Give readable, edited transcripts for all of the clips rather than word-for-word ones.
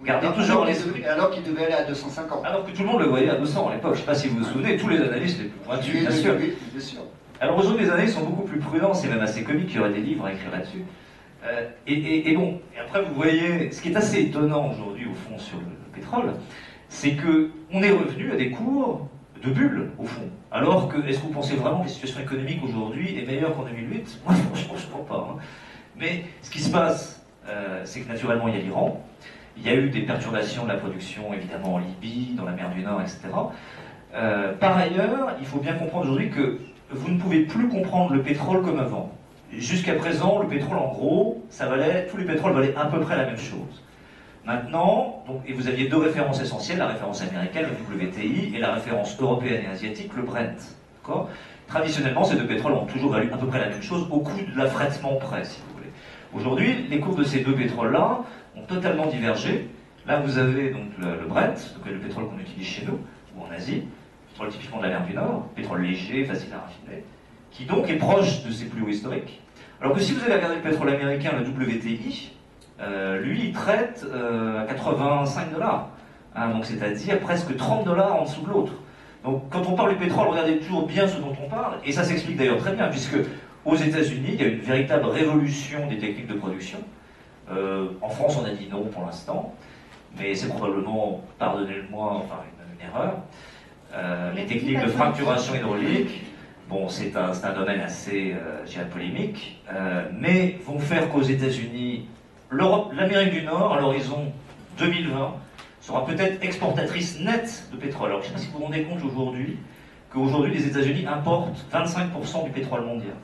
Gardez toujours l'esprit. Alors qu'il devait aller à 250. Alors que tout le monde le voyait à 200 à l'époque. Je ne sais pas si vous vous souvenez, tous les analystes les plus pointus, bien sûr. Oui, bien sûr. Alors aujourd'hui, les analystes sont beaucoup plus prudents, c'est même assez comique, il y aurait des livres à écrire là-dessus. Et bon, et après vous voyez, ce qui est assez étonnant aujourd'hui au fond sur le pétrole, c'est qu'on est revenu à des cours de bulles au fond. Alors que, est-ce que vous pensez vraiment que la situation économique aujourd'hui est meilleure qu'en 2008? Moi franchement je ne crois pas. Hein. Mais ce qui se passe, c'est que naturellement il y a l'Iran, il y a eu des perturbations de la production évidemment en Libye, dans la mer du Nord, etc. Par ailleurs, il faut bien comprendre aujourd'hui que vous ne pouvez plus comprendre le pétrole comme avant. Jusqu'à présent, le pétrole, en gros, tous les pétroles valaient à peu près la même chose. Maintenant, et vous aviez deux références essentielles, la référence américaine, le WTI, et la référence européenne et asiatique, le Brent. Traditionnellement, ces deux pétroles ont toujours valu à peu près la même chose, au coût de l'affrètement près, si vous voulez. Aujourd'hui, les cours de ces deux pétroles-là ont totalement divergé. Là, vous avez donc le Brent, donc le pétrole qu'on utilise chez nous, ou en Asie, pétrole typiquement de la mer du Nord, pétrole léger, facile à raffiner, qui donc est proche de ses plus hauts historiques. Alors que si vous allez regarder le pétrole américain, le WTI, lui, il traite à 85 $, hein, donc c'est-à-dire presque 30 $ en dessous de l'autre. Donc quand on parle du pétrole, regardez toujours bien ce dont on parle, et ça s'explique d'ailleurs très bien, puisque aux États-Unis, il y a une véritable révolution des techniques de production. En France, on a dit non pour l'instant, mais c'est probablement, pardonnez-le-moi, enfin une erreur. Les techniques de fracturation hydraulique, bon, c'est un domaine assez, je dirais, polémique, mais vont faire qu'aux États-Unis, l'Amérique du Nord, à l'horizon 2020, sera peut-être exportatrice nette de pétrole. Alors, je ne sais pas si vous vous rendez compte qu'aujourd'hui, les États-Unis importent 25% du pétrole mondial.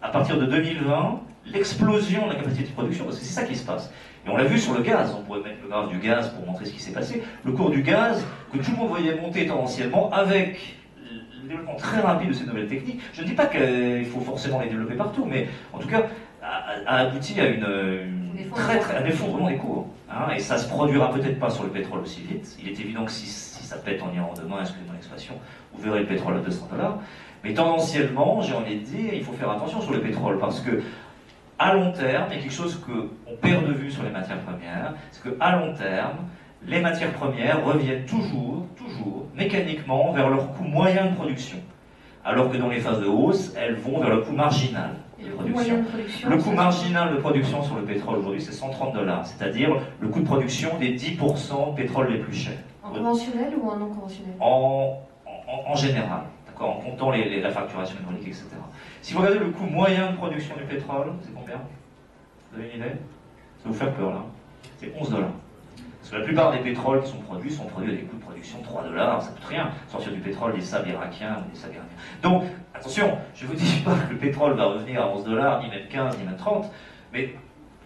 À partir de 2020, l'explosion de la capacité de production, parce que c'est ça qui se passe. Et on l'a vu sur le gaz, on pourrait mettre le graphe du gaz pour montrer ce qui s'est passé. Le cours du gaz, que tout le monde voyait monter tendanciellement, avec le développement très rapide de ces nouvelles techniques, je ne dis pas qu'il faut forcément les développer partout, mais en tout cas, a abouti à un effondrement des cours. Hein, et ça se produira peut-être pas sur le pétrole aussi vite. Il est évident que si ça pète en Iran demain, excusez-moi l'expression, vous verrez le pétrole à 200 $. Mais tendanciellement, j'ai envie de dire, il faut faire attention sur le pétrole, parce que à long terme, il y a quelque chose qu'on perd de vue sur les matières premières, c'est qu'à long terme, les matières premières reviennent toujours, mécaniquement, vers leur coût moyen de production. Alors que dans les phases de hausse, elles vont vers le coût marginal de production. Le coût marginal de production sur le pétrole aujourd'hui, c'est 130 $, c'est-à-dire le coût de production des 10% de pétrole les plus chers. En conventionnel ou en non conventionnel? En général, en comptant la facturation hydraulique, etc. Si vous regardez le coût moyen de production du pétrole, c'est combien? Vous avez une idée? Ça va vous faire peur là. C'est 11 $. Parce que la plupart des pétroles qui sont produits à des coûts de production de 3 $, ça coûte rien. Sortir du pétrole des sables irakiens ou des sables iraniens. Donc, attention, je ne vous dis pas que le pétrole va revenir à 11 $, ni même 15, ni même 30, mais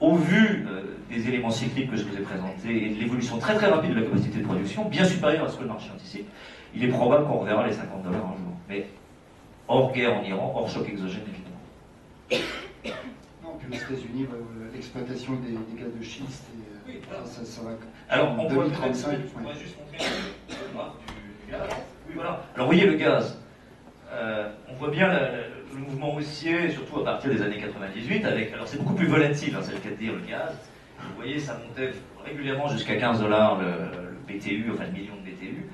au vu des éléments cycliques que je vous ai présentés et de l'évolution très très rapide de la capacité de production, bien supérieure à ce que le marché anticipe, il est probable qu'on reverra les 50 $ un jour. Mais hors guerre en Iran, hors choc exogène évidemment. Non, puis aux États-Unis, l'exploitation des gaz de schiste, oui, voilà. ça va. Alors, on pourrait juste montrer le graphe du gaz. Oui, voilà. Alors, vous voyez le gaz. On voit bien le mouvement haussier, surtout à partir des années 98, alors c'est beaucoup plus volatile, hein, c'est le cas de dire, le gaz. Vous voyez, ça montait régulièrement jusqu'à 15 $ le BTU, enfin le million de BTU.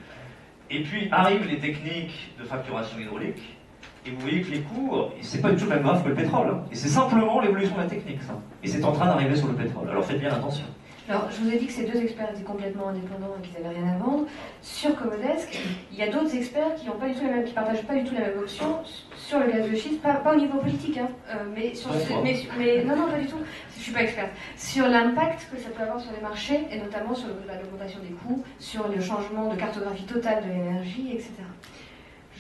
Et puis arrivent les techniques de facturation hydraulique, et vous voyez que les cours, c'est pas du tout le même graphe que le pétrole. Hein. Et c'est simplement l'évolution de la technique, ça. Et c'est en train d'arriver sur le pétrole. Alors faites bien attention. Alors, je vous ai dit que ces deux experts étaient complètement indépendants et qu'ils n'avaient rien à vendre. Sur Comodesk, il y a d'autres experts qui ne partagent pas du tout la même option sur le gaz de schiste, pas au niveau politique, hein, mais non, pas du tout. Je ne suis pas experte. Sur l'impact que ça peut avoir sur les marchés, et notamment sur l'augmentation des coûts, sur le changement de cartographie totale de l'énergie, etc.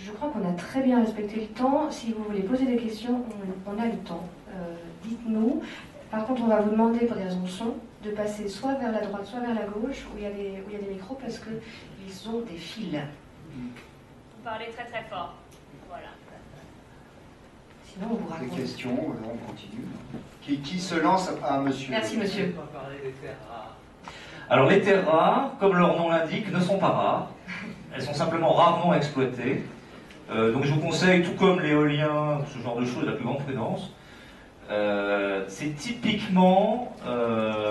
Je crois qu'on a très bien respecté le temps. Si vous voulez poser des questions, on a le temps. Dites-nous. Par contre, on va vous demander, pour des raisons de son, de passer soit vers la droite, soit vers la gauche, où il y a des micros, parce qu'ils ont des fils. Vous parlez très très fort. Voilà. Sinon, on vous raconte. Des questions, on continue. Qui se lance à monsieur? Merci, monsieur. On va parler des terres rares. Alors, les terres rares, comme leur nom l'indique, ne sont pas rares. Elles sont simplement rarement exploitées. Donc, je vous conseille, tout comme l'éolien, ce genre de choses, la plus grande prudence. c'est typiquement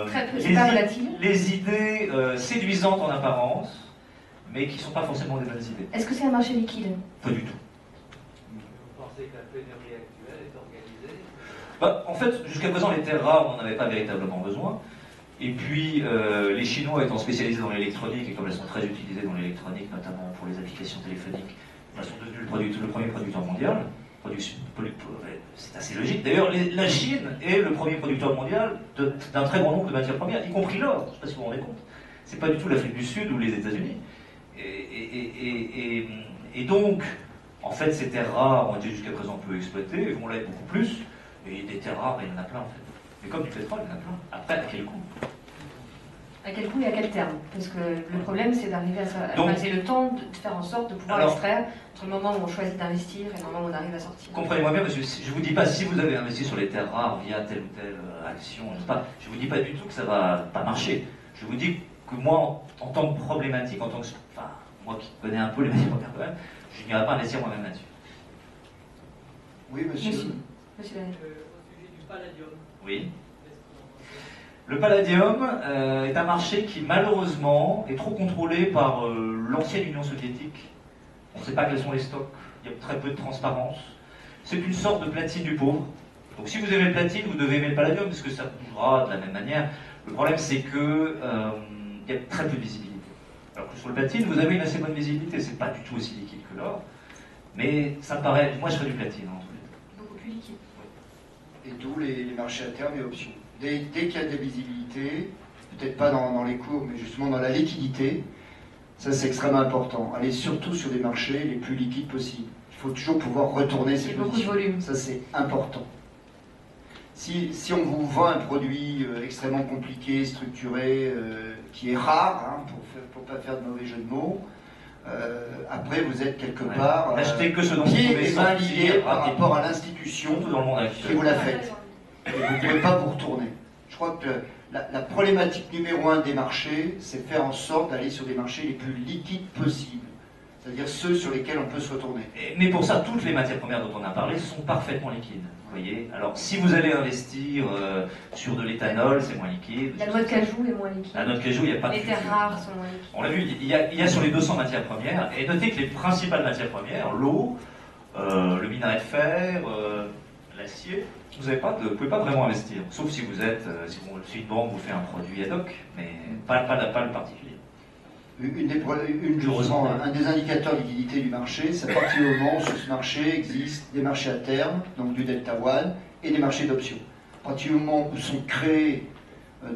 Très peu, c'est pas volatile. les idées séduisantes en apparence, mais qui ne sont pas forcément des bonnes idées. Est-ce que c'est un marché liquide? Pas du tout. Vous pensez que la pénurie actuelle est organisée? Bah, en fait, jusqu'à présent, les terres rares, on n'en avait pas véritablement besoin. Et puis, les Chinois étant spécialisés dans l'électronique, et comme elles sont très utilisées dans l'électronique, notamment pour les applications téléphoniques, elles sont devenues le premier producteur mondial. C'est assez logique. D'ailleurs, la Chine est le premier producteur mondial d'un très grand nombre de matières premières, y compris l'or. Je ne sais pas si vous vous rendez compte. C'est pas du tout l'Afrique du Sud ou les États-Unis. Et donc, en fait, ces terres rares ont été jusqu'à présent peu exploitées, et vont l'être beaucoup plus. Et des terres rares, il y en a plein en fait. Mais comme du pétrole, il y en a plein. Après, à quel coût? À quel coût et à quel terme? Parce que le problème, c'est d'arriver à ça. Donc, c'est le temps de faire en sorte de pouvoir extraire entre le moment où on choisit d'investir et le moment où on arrive à sortir. Comprenez-moi bien, parce que je ne vous dis pas si vous avez investi sur les terres rares via telle ou telle action, je ne vous dis pas du tout que ça ne va pas marcher. Je vous dis que moi, en tant que problématique, enfin, moi qui connais un peu les matières premières quand même, je n'irai pas investir moi-même là-dessus. Oui, monsieur. Monsieur Lannet. Au sujet du palladium. Oui. Le palladium est un marché qui malheureusement est trop contrôlé par l'ancienne Union soviétique. On ne sait pas quels sont les stocks, il y a très peu de transparence. C'est une sorte de platine du pauvre. Donc si vous aimez le platine, vous devez aimer le palladium, parce que ça bougera de la même manière. Le problème c'est que il y a très peu de visibilité. Alors que sur le platine, vous avez une assez bonne visibilité, c'est pas du tout aussi liquide que l'or. Mais ça me paraît, moi je ferais du platine en tous les cas. Beaucoup plus liquide. Et d'où les marchés à terme et options. Dès qu'il y a de la visibilité, peut-être pas dans les cours, mais justement dans la liquidité, ça c'est extrêmement important. Allez surtout sur des marchés les plus liquides possibles. Il faut toujours pouvoir retourner ses beaucoup de positions. volume. Ça c'est important. Si on vous vend un produit extrêmement compliqué, structuré, qui est rare, hein, pour pas faire de mauvais jeu de mots, après vous êtes quelque part Achetez que ce dont vous pieds pouvez et mains sortir liés par rapidement. rapport à l'institution Surtout dans le monde qui actuel. vous l'a faite. Et vous ne pouvez pas vous retourner. Je crois que la problématique numéro 1 des marchés, c'est faire en sorte d'aller sur des marchés les plus liquides possibles. C'est-à-dire ceux sur lesquels on peut se retourner. Mais pour ça, toutes les matières premières dont on a parlé sont parfaitement liquides. Vous voyez. Alors, si vous allez investir sur de l'éthanol, c'est moins liquide. La noix de cajou est moins liquide. La noix de cajou, il n'y a pas de Les terres futur. rares sont moins liquides. On l'a vu, il y a sur les 200 matières premières, et notez que les principales matières premières, l'eau, le minerai de fer, l'acier, vous ne pouvez pas vraiment investir. Sauf si vous êtes, si une banque vous fait un produit ad hoc, mais pas le particulier. Un des indicateurs de liquidité du marché, c'est à partir du moment où sur ce marché existent des marchés à terme, donc du Delta One, et des marchés d'options. À partir du moment où sont créés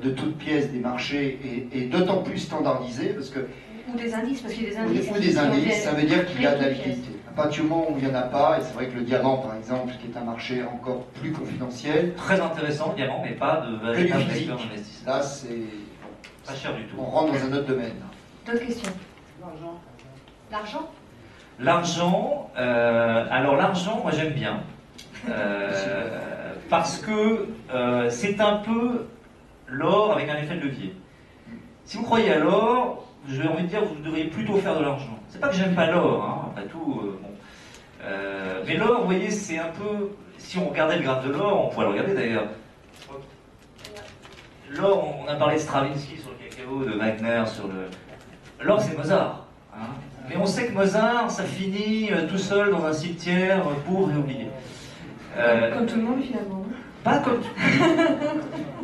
de toutes pièces des marchés et d'autant plus standardisés, parce que ou des indices, parce qu'il y a des indices. ou des indices, ça veut dire qu'il y a de la liquidité. À partir du moment où il n'y en a pas, et c'est vrai que le diamant par exemple, qui est un marché encore plus confidentiel, Très intéressant, le diamant, mais pas de que du véritable physique. vecteur d'investissement. Là c'est... Pas cher du tout. On rentre dans un autre domaine. D'autres questions? L'argent. L'argent? L'argent, alors l'argent, moi j'aime bien. Parce que c'est un peu l'or avec un effet de levier. Si vous croyez à l'or, j'ai envie de dire que vous devriez plutôt faire de l'argent. C'est pas que j'aime pas l'or, hein, après tout, bon. Mais l'or, vous voyez, c'est un peu... Si on regardait le graphe de l'or, on pourrait le regarder d'ailleurs. L'or, on a parlé de Stravinsky sur le cacao, de Wagner sur le... L'or, c'est Mozart. Hein. Mais on sait que Mozart, ça finit tout seul dans un cimetière, pauvre et oublié. Comme tout le monde finalement. Pas comme tout.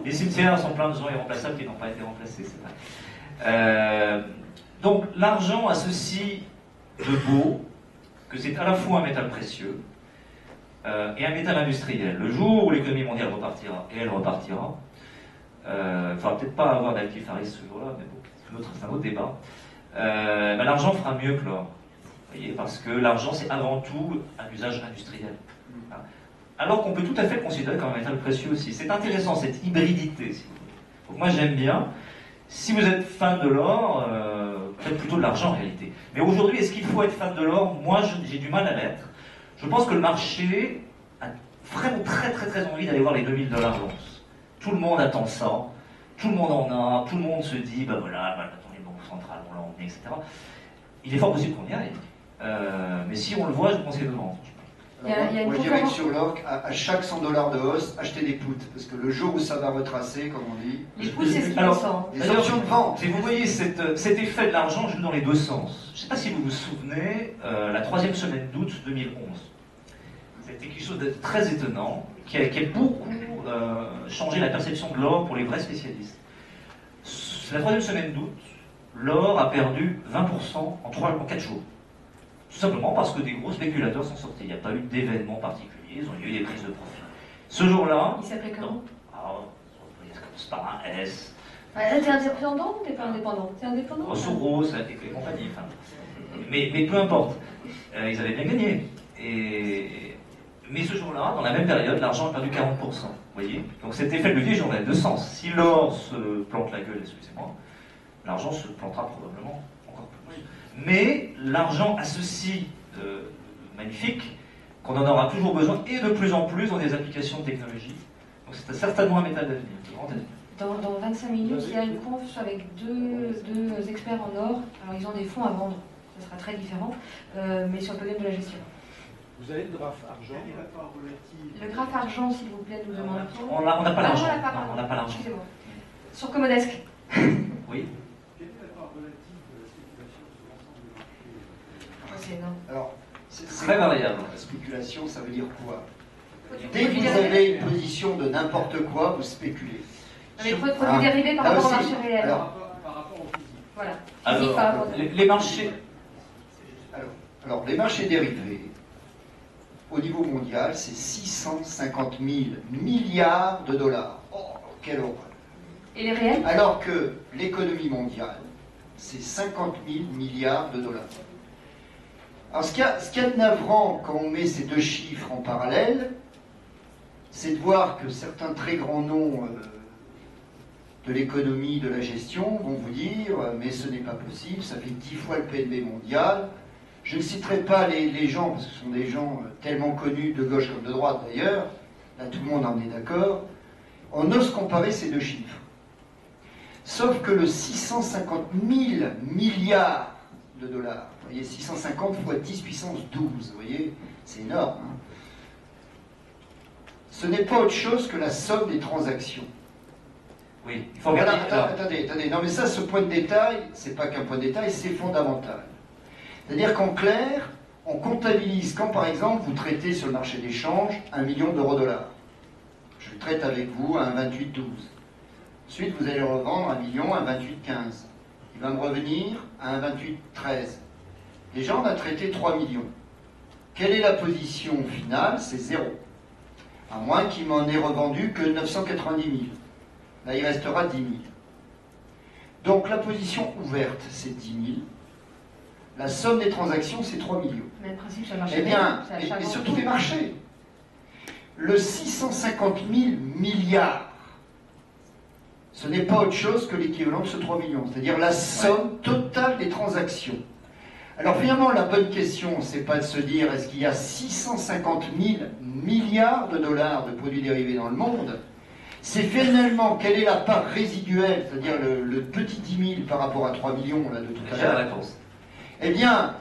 Les cimetières sont pleins de gens irremplaçables qui n'ont pas été remplacés, c'est vrai. Donc l'argent a ceci de beau que c'est à la fois un métal précieux et un métal industriel. Le jour où l'économie mondiale repartira, et elle repartira, il ne faudra peut-être pas avoir d'Alkifaris ce jour-là, mais bon, c'est un autre débat. L'argent fera mieux que l'or. Vous voyez, parce que l'argent c'est avant tout un usage industriel. Alors qu'on peut tout à fait le considérer comme un métal précieux aussi. C'est intéressant cette hybridité, si vous voulez. Donc moi j'aime bien. Si vous êtes fan de l'or, faites plutôt de l'argent en réalité. Mais aujourd'hui, est-ce qu'il faut être fan de l'or? Moi j'ai du mal à l'être. Je pense que le marché a vraiment très envie d'aller voir les 2000 $ l'once. Tout le monde attend ça, tout le monde en a, tout le monde se dit, bah voilà, attends, les banques centrales vont l'emmener, etc. Il est fort possible qu'on y aille. Mais si on le voit, je pense qu'il est devant. Il y a une moi je dirais que concurrence. sur l'or, à chaque 100 $ de hausse, achetez des puts. Parce que le jour où ça va retracer, comme on dit, Les pouces, c'est ce qui Alors, descend. les options de vente. Si vous voyez cet effet de l'argent joue dans les deux sens. Je ne sais pas si vous vous souvenez, la troisième semaine d'août 2011. C'était quelque chose de très étonnant, qui a beaucoup changé la perception de l'or pour les vrais spécialistes. La troisième semaine d'août, l'or a perdu 20% en 4 jours. Tout simplement parce que des gros spéculateurs sont sortis. Il n'y a pas eu d'événement particulier, ils ont eu des prises de profit. Ce jour-là, Il s'appelait comment? ça commence par un S. Là, t'es indépendant ou t'es pas indépendant? T'es indépendant? Soros, et compagnie. Enfin, mais peu importe. Ils avaient bien gagné. Mais ce jour-là, dans la même période, l'argent a perdu 40%. Vous voyez? Donc cet effet de levier joue dans les deux sens. Si l'or se plante la gueule, excusez-moi, l'argent se plantera probablement encore plus. Mais l'argent a ceci de magnifique qu'on en aura toujours besoin et de plus en plus dans des applications technologiques. Donc c'est certainement un métal d'avenir, de grand avenir. Dans 25 minutes, il y a une conf avec deux experts en or. Alors, ils ont des fonds à vendre. Ça sera très différent, mais sur le podium de la gestion. Vous avez le graphe argent. Le graphe argent, s'il vous plaît, nous demande. On n'a pas l'argent. Ah, Non, on n'a pas l'argent. Excusez-moi. Sur Comodesk. Oui. C'est énorme. Alors, Très variable. la spéculation, ça veut dire quoi? Produits Dès que vous dérivés. avez une position de n'importe quoi, vous spéculez. Avec Sur- produits dérivés par là rapport au aussi, marché réel. alors, Par rapport au physique. Voilà. Alors, Physique par rapport au- les marchés. Alors, les marchés dérivés, au niveau mondial, c'est 650 000 milliards de dollars. Oh, quelle horreur! Et les réels? Alors que l'économie mondiale, c'est 50 000 milliards de dollars. Alors, ce qu'il y a de navrant quand on met ces deux chiffres en parallèle, c'est de voir que certains très grands noms de l'économie, de la gestion, vont vous dire mais ce n'est pas possible, ça fait 10 fois le PNB mondial. Je ne citerai pas les gens, parce que ce sont des gens tellement connus de gauche comme de droite d'ailleurs, là tout le monde en est d'accord, on ose comparer ces deux chiffres. Sauf que le 650 000 milliards de dollars, vous voyez, 650 fois 10 puissance 12, vous voyez, c'est énorme. Hein. Ce n'est pas autre chose que la somme des transactions. Oui, il faut regarder. Attendez, non mais ça, ce point de détail, c'est pas qu'un point de détail, c'est fondamental. C'est-à-dire qu'en clair, on comptabilise quand par exemple vous traitez sur le marché d'échange 1 million d'euros-dollars. Je le traite avec vous à 1,2812. Ensuite, vous allez le revendre 1 million à 1,2815. Il va me revenir à 1,2813. Déjà, on a traité 3 millions. Quelle est la position finale? C'est 0. À moins qu'il m'en ait revendu que 990 000. Là, il restera 10 000. Donc, la position ouverte, c'est 10 000. La somme des transactions, c'est 3 millions. Même principe sur le marché Eh bien, réel. C'est et sur tous les marchés. Le 650 000 milliards, ce n'est pas autre chose que l'équivalent de ce 3 millions, c'est-à-dire la somme totale des transactions. Alors finalement, la bonne question, c'est pas de se dire est-ce qu'il y a 650 000 milliards de dollars de produits dérivés dans le monde, c'est finalement quelle est la part résiduelle, c'est-à-dire le petit 10 000 par rapport à 3 millions là, de tout à J'ai la l'heure. réponse. Eh bien,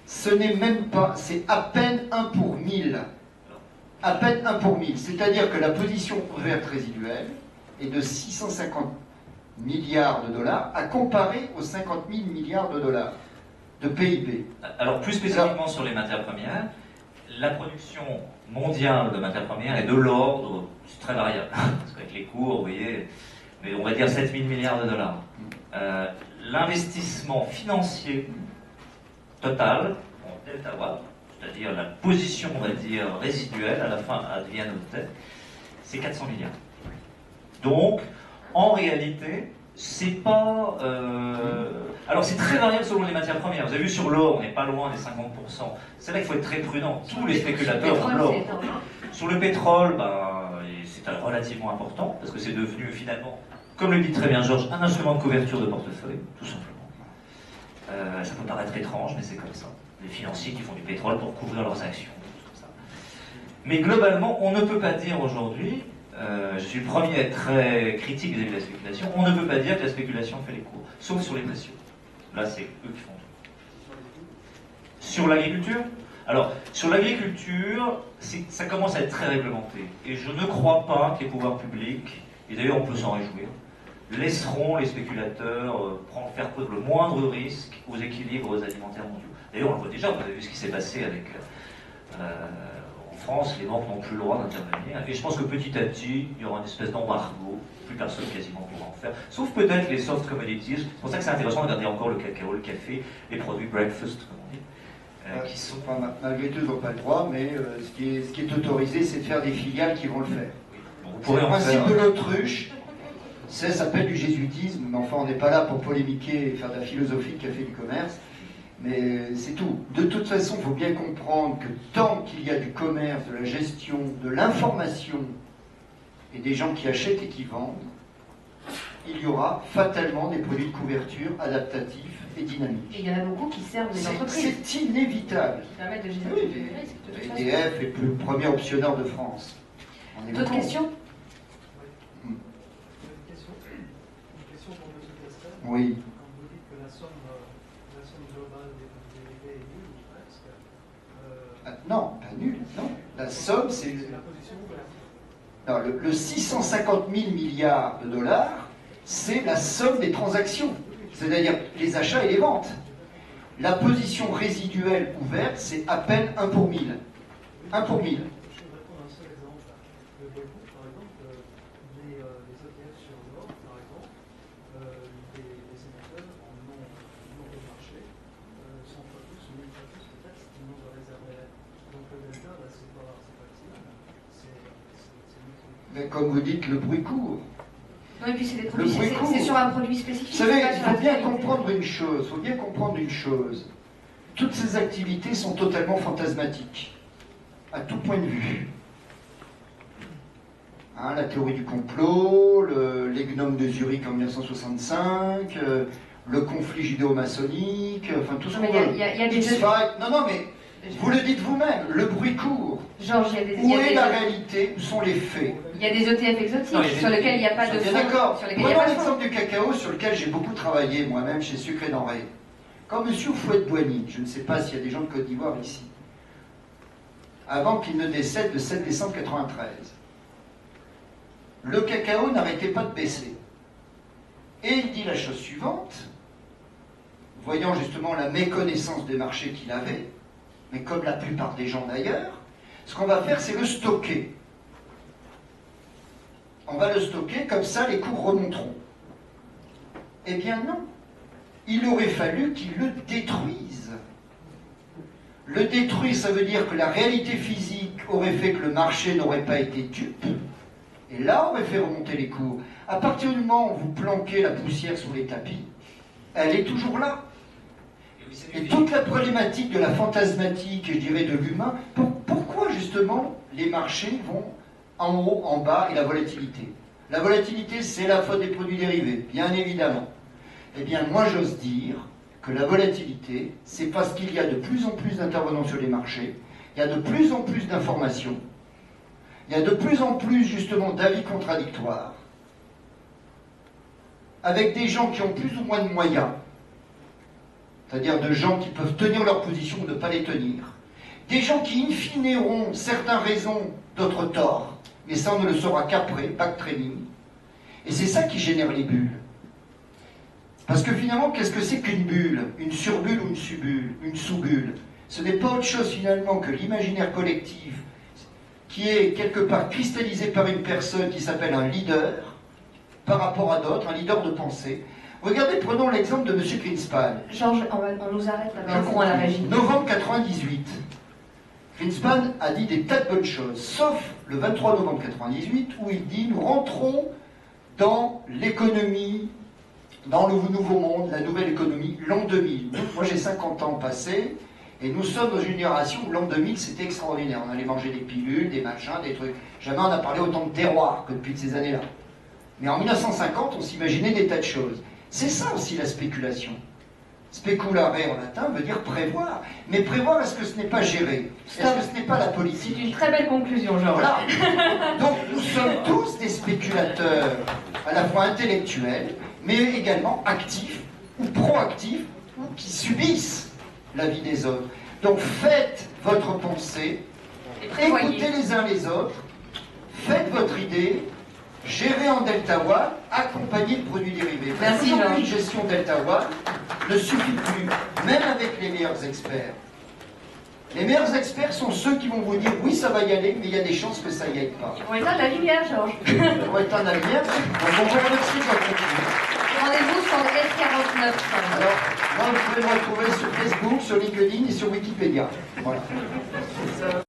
ce n'est même pas, c'est à peine 1 pour 1000. À peine 1 pour 1000. C'est-à-dire que la position ouverte résiduelle est de 650 milliards de dollars à comparer aux 50 000 milliards de dollars de PIB. Alors, plus spécifiquement sur les matières premières, la production mondiale de matières premières est de l'ordre, c'est très variable, parce qu'avec les cours, vous voyez, mais on va dire 7 000 milliards de dollars. L'investissement financier total, en delta watt, c'est-à-dire la position, on va dire, résiduelle, à la fin, advienne noté, c'est 400 milliards. Donc, en réalité, c'est pas... Alors, c'est très variable selon les matières premières. Vous avez vu sur l'or, on n'est pas loin des 50%. C'est là qu'il faut être très prudent. Tous les spéculateurs ont l'or. Sur le pétrole, c'est relativement important, parce que c'est devenu finalement, comme le dit très bien Georges, un instrument de couverture de portefeuille, tout simplement. Ça peut paraître étrange, mais c'est comme ça. Les financiers qui font du pétrole pour couvrir leurs actions, tout ça. Mais globalement, on ne peut pas dire aujourd'hui, je suis le premier à être très critique vis-à-vis de la spéculation, on ne peut pas dire que la spéculation fait les cours, sauf sur les précieux. Là, c'est eux qui font tout. Sur l'agriculture, Alors, sur l'agriculture, ça commence à être très réglementé. Et je ne crois pas que les pouvoirs publics, et d'ailleurs on peut s'en réjouir, laisseront les spéculateurs faire preuve le moindre risque aux équilibres alimentaires mondiaux. D'ailleurs, on le voit déjà, vous avez vu ce qui s'est passé avec... en France, les banques n'ont plus le droit d'intervenir. Et je pense que petit à petit, il y aura une espèce d'embargo. Plus personne quasiment pourra en faire. Sauf peut-être les soft commodities. C'est pour ça que c'est intéressant de regarder encore le cacao, le café, les produits breakfast, comme on dit. Qui sont... Enfin, malgré tout, ils n'ont pas le droit, mais ce qui est autorisé, c'est de faire des filiales qui vont le faire. C'est le principe de l'autruche. Ça s'appelle du jésuitisme, mais enfin, on n'est pas là pour polémiquer et faire de la philosophie de café du commerce. Mais c'est tout. De toute façon, il faut bien comprendre que tant qu'il y a du commerce, de la gestion, de l'information et des gens qui achètent et qui vendent, il y aura fatalement des produits de couverture adaptatifs et dynamiques. Et il y en a beaucoup qui servent les entreprises. C'est inévitable. Qui permettent de gérer le risque. De toute façon. EDF est le premier optionneur de France. D'autres questions? Une question pour M. Castel. Oui. Quand vous dites que la somme globale des est nulle, ou presque. Non, pas nul. Non. La somme, c'est... La position ouverte. Non, le 650 000 milliards de dollars, c'est la somme des transactions, c'est-à-dire les achats et les ventes. La position résiduelle ouverte, c'est à peine 1 pour 1000. 1 pour 1000. Je voudrais prendre un seul exemple. Le Boycourt, par exemple, les ETF sur l'or, par exemple, les sénateurs en ont démarché 100 fois plus ou 1000 fois plus peut-être qu'ils n'ont de réserve réelle. Donc le delta, là, c'est pas petit, Mais comme vous dites, le bruit court. Non, et puis c'est des produits, bruit court. c'est sur un produit spécifique. Vous savez, c'est pas il sur faut la bien totalité. comprendre une chose. Faut bien comprendre une chose. Toutes ces activités sont totalement fantasmatiques, à tout point de vue. Hein, la théorie du complot, les gnomes de Zurich en 1965, le conflit judéo-maçonnique, enfin tout ce Non, qu'on mais veut. il y a des... X-Fight. Non, non, mais vous le dites vous-même, le bruit court. Georges, il y a des... Où est la réalité? Où sont les faits? Il y a des ETF exotiques Non, il y a des- sur lesquels il n'y a pas de Bien fonds, d'accord. sur lesquels il n'y a Prenons pas de fonds. l'exemple du cacao sur lequel j'ai beaucoup travaillé moi-même chez Sucre et Denrées. Quand M. Fouette-Boigny, je ne sais pas s'il y a des gens de Côte d'Ivoire ici, avant qu'il ne décède le 7 décembre 1993, le cacao n'arrêtait pas de baisser. Et il dit la chose suivante, voyant justement la méconnaissance des marchés qu'il avait, mais comme la plupart des gens d'ailleurs, ce qu'on va faire, c'est le stocker. On va le stocker, comme ça les cours remonteront. Eh bien non. Il aurait fallu qu'il le détruise. Le détruire, ça veut dire que la réalité physique aurait fait que le marché n'aurait pas été dupe, et là aurait fait remonter les cours. À partir du moment où vous planquez la poussière sous les tapis, elle est toujours là. Et toute la problématique de la fantasmatique, et je dirais de l'humain, pourquoi justement les marchés vont en haut, en bas, et la volatilité? La volatilité, c'est la faute des produits dérivés, bien évidemment. Eh bien, moi j'ose dire que la volatilité, c'est parce qu'il y a de plus en plus d'intervenants sur les marchés, il y a de plus en plus d'informations, il y a de plus en plus justement d'avis contradictoires, avec des gens qui ont plus ou moins de moyens, c'est-à-dire de gens qui peuvent tenir leur position ou ne pas les tenir, des gens qui in fine auront certaines raisons, d'autres torts, mais ça on ne le saura qu'après, backtraining, et c'est ça qui génère les bulles. Parce que finalement, qu'est-ce que c'est qu'une bulle? Une surbulle ou une subbulle? Une sous-bulle? Ce n'est pas autre chose finalement que l'imaginaire collectif qui est quelque part cristallisé par une personne qui s'appelle un leader par rapport à d'autres, un leader de pensée. Regardez, prenons l'exemple de M. Greenspan. Georges, on nous arrête là-bas, au fond, à la régie. Novembre 98. Greenspan a dit des tas de bonnes choses, sauf le 23 novembre 98 où il dit nous rentrons dans l'économie, dans le nouveau monde, la nouvelle économie, l'an 2000. Moi j'ai 50 ans passés, et nous sommes dans une génération où l'an 2000 c'était extraordinaire. On allait manger des pilules, des machins, des trucs. Jamais on a parlé autant de terroir que depuis ces années-là. Mais en 1950, on s'imaginait des tas de choses. C'est ça aussi la spéculation. Speculare en latin veut dire prévoir. Mais prévoir, est-ce que ce n'est pas gérer? Est-ce que ce n'est pas la politique? C'est une très belle conclusion, Georges. Voilà. Donc nous sommes tous des spéculateurs, à la fois intellectuels, mais également actifs ou proactifs, ou qui subissent la vie des autres. Donc faites votre pensée, Et prévoyez. écoutez les uns les autres, faites votre idée, gérez en Delta One, accompagnez le produit dérivé. Merci, Aujourd'hui, Georges. une gestion Delta One ne suffit plus, même avec les meilleurs experts. Les meilleurs experts sont ceux qui vont vous dire oui, ça va y aller, mais il y a des chances que ça y aille pas. On va éteindre la lumière, Georges. On va éteindre la lumière. Donc on vous remercie de votre attention. Rendez-vous sur le S49. Alors, moi, vous pouvez me retrouver sur Facebook, sur LinkedIn et sur Wikipédia. Voilà.